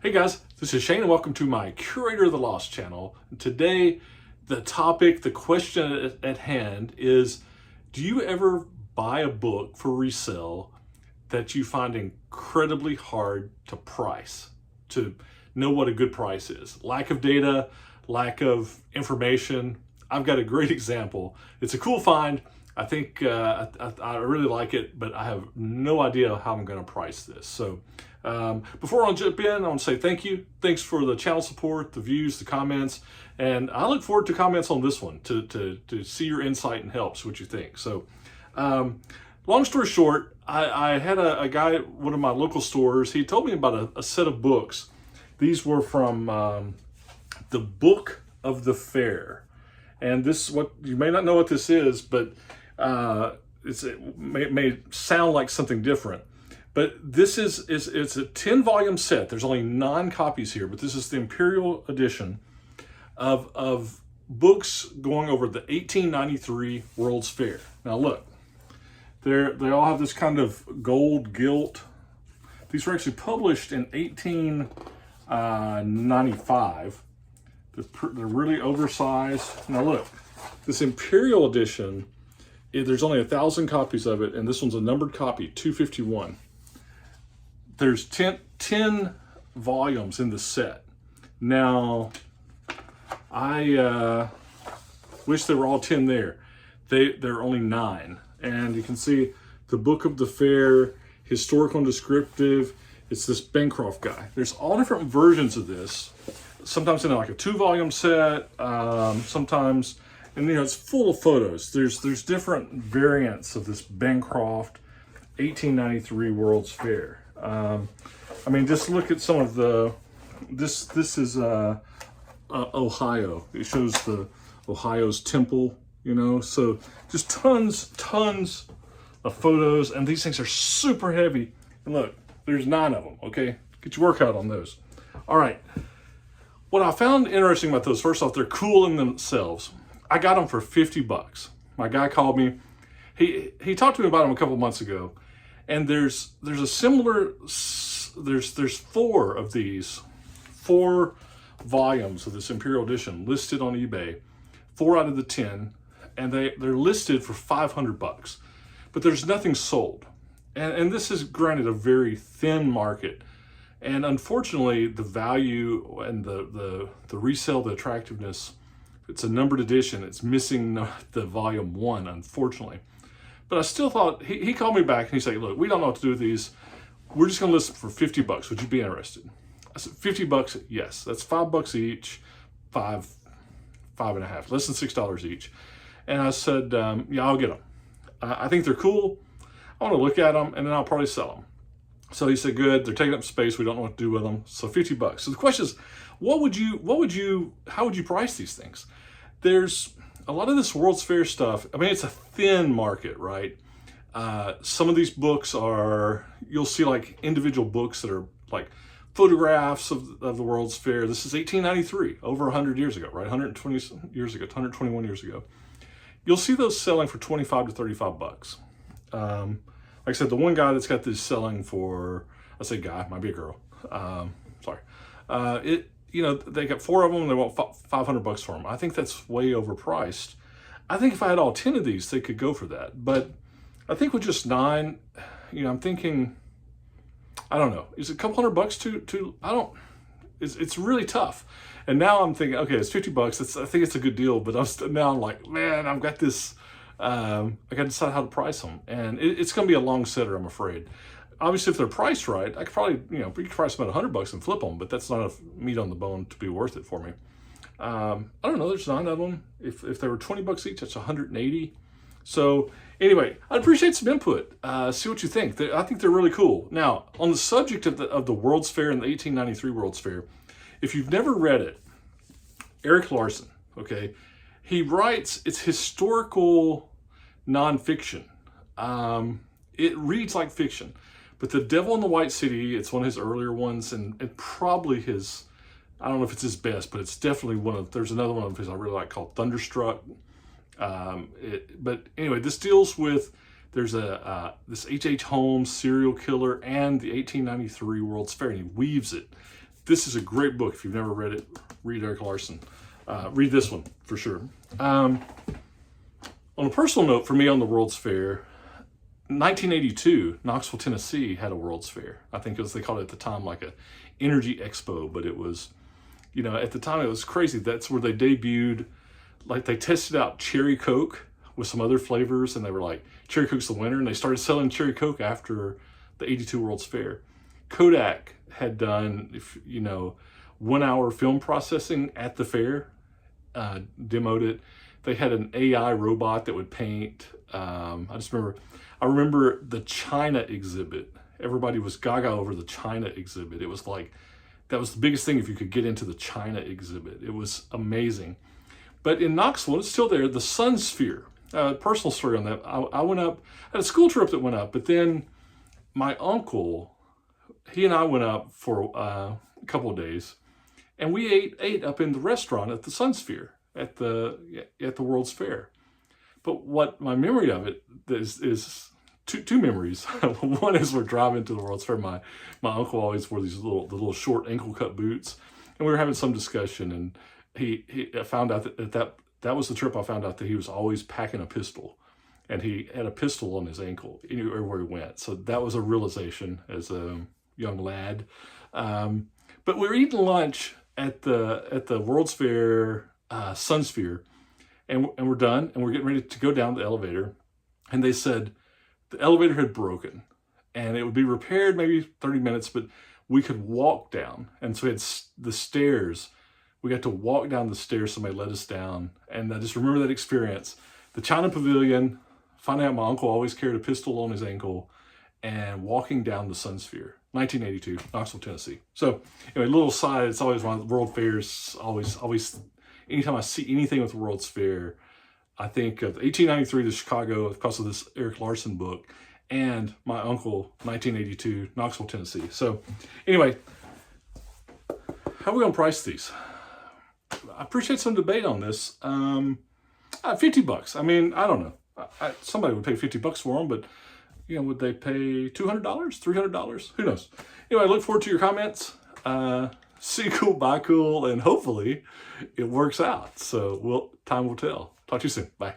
Hey guys, this is Shane and welcome to my Curator of the Lost channel. Today, the question at hand is, do you ever buy a book for resale that you find incredibly hard to price, to know what a good price is? Lack of data, lack of information. I've got a great example. It's a cool find. I think I really like it, but I have no idea how I'm going to price this. So before I jump in, I want to say thank you. Thanks for the channel support, the views, the comments, and I look forward to comments on this one to see your insight and help, see what you think. So long story short, I had a guy at one of my local stores. He told me about a set of books. These were from the Book of the Fair. And this, what you may not know what this is, but it may sound like something different. But this it's a 10-volume set. There's only 9 copies here, but this is the Imperial edition of books going over the 1893 World's Fair. Now look, they all have this kind of gold gilt. These were actually published in 1895. They're really oversized. Now look, this Imperial edition, there's only 1,000 copies of it, and this one's a numbered copy, 251. There's 10 volumes in the set. Now, I wish there were all 10 there. There are only 9. And you can see the Book of the Fair, historical and descriptive. It's this Bancroft guy. There's all different versions of this. Sometimes in like a 2-volume set, sometimes, and it's full of photos. There's different variants of this Bancroft 1893 World's Fair. I mean, just look at some of the, this is Ohio. It shows the Ohio's temple, so just tons of photos, and these things are super heavy. And look, there's 9 of them, okay? Get your workout on those. All right. What I found interesting about those, first off, they're cool in themselves. I got them for $50. My guy called me. He talked to me about them a couple months ago, and there's a similar, there's 4 of these, 4 volumes of this Imperial edition listed on eBay, 4 out of the 10, and they're listed for $500, but there's nothing sold. And this is, granted, a very thin market. And unfortunately, the value and the resale, the attractiveness, it's a numbered edition. It's missing the volume 1, unfortunately. But I still thought, he called me back and he said, look, we don't know what to do with these. We're just going to list them for $50. Would you be interested? I said, $50? Yes. That's $5 each, $5.50, less than $6 each. And I said, yeah, I'll get them. I think they're cool. I want to look at them, and then I'll probably sell them. So he said, good, they're taking up space. We don't know what to do with them. So $50. So the question is, how would you price these things? There's a lot of this World's Fair stuff. I mean, it's a thin market, right? Some of these books you'll see like individual books that are like photographs of the World's Fair. This is 1893, over 100 years ago, right? 120 years ago, 121 years ago. You'll see those selling for $25 to $35. Like I said, the one guy that's got this selling for, I say guy, might be a girl. Sorry. They got 4 of them, and they want $500 for them. I think that's way overpriced. I think if I had all 10 of these, they could go for that. But I think with just 9, I'm thinking, I don't know. Is it a couple $100 it's really tough. And now I'm thinking, okay, it's $50. I think it's a good deal, but now I'm like, man, I've got this, I got to decide how to price them. And it's going to be a long setter, I'm afraid. Obviously, if they're priced right, I could probably, we could price them at $100 and flip them, but that's not enough meat on the bone to be worth it for me. I don't know, there's 9 of them. If they were $20 each, that's $180. So anyway, I'd appreciate some input. See what you think. I think they're really cool. Now, on the subject of the World's Fair and the 1893 World's Fair, if you've never read it, Eric Larson, okay, he writes, it's historical nonfiction. It reads like fiction. But The Devil in the White City, it's one of his earlier ones, and probably his, I don't know if it's his best, but it's definitely there's another one of his I really like called Thunderstruck. But anyway, this deals with, there's this H.H. Holmes serial killer and the 1893 World's Fair, and he weaves it this is a great book. If you've never read it, read Erik Larson. Read this one for sure. On a personal note, for me on the World's Fair, 1982, Knoxville, Tennessee had a World's Fair. I think they called it at the time like a Energy Expo, but it was, you know, at the time it was crazy. That's where they debuted, like they tested out Cherry Coke with some other flavors, and they were like, Cherry Coke's the winner, and they started selling Cherry Coke after the 82 World's Fair. Kodak had done, 1 hour film processing at the fair, demoed it. They had an AI robot that would paint. I remember the China exhibit. Everybody was gaga over the China exhibit. It was like, that was the biggest thing if you could get into the China exhibit. It was amazing. But in Knoxville, it's still there, the Sun Sphere. Personal story on that. I went up, I had a school trip that went up, but then my uncle, he and I went up for a couple of days, and we ate up in the restaurant at the Sun Sphere at the World's Fair. But what my memory of it is two memories. One is we're driving to the World's Fair. My uncle always wore these little short ankle cut boots, and we were having some discussion, and he found out that was the trip I found out that he was always packing a pistol, and he had a pistol on his ankle everywhere he went. So that was a realization as a young lad. But we were eating lunch at the World's Fair Sun Sphere, and we're done, and we're getting ready to go down the elevator, and they said the elevator had broken, and it would be repaired maybe 30 minutes, but we could walk down. And so we had the stairs. We got to walk down the stairs. Somebody led us down. And I just remember that experience. The China Pavilion, finding out my uncle always carried a pistol on his ankle, and walking down the Sun Sphere. 1982, Knoxville, Tennessee. So anyway, little side, it's always one of the World Fairs, always, anytime I see anything with the World's Fair, I think of 1893 to Chicago because of this Erik Larson book, and my uncle, 1982, Knoxville, Tennessee. So anyway, how are we going to price these? I appreciate some debate on this. $50. I mean, I don't know. Somebody would pay $50 for them, but would they pay $200, $300? Who knows? Anyway, I look forward to your comments. See cool, buy cool, and hopefully it works out. So time will tell. Talk to you soon. Bye.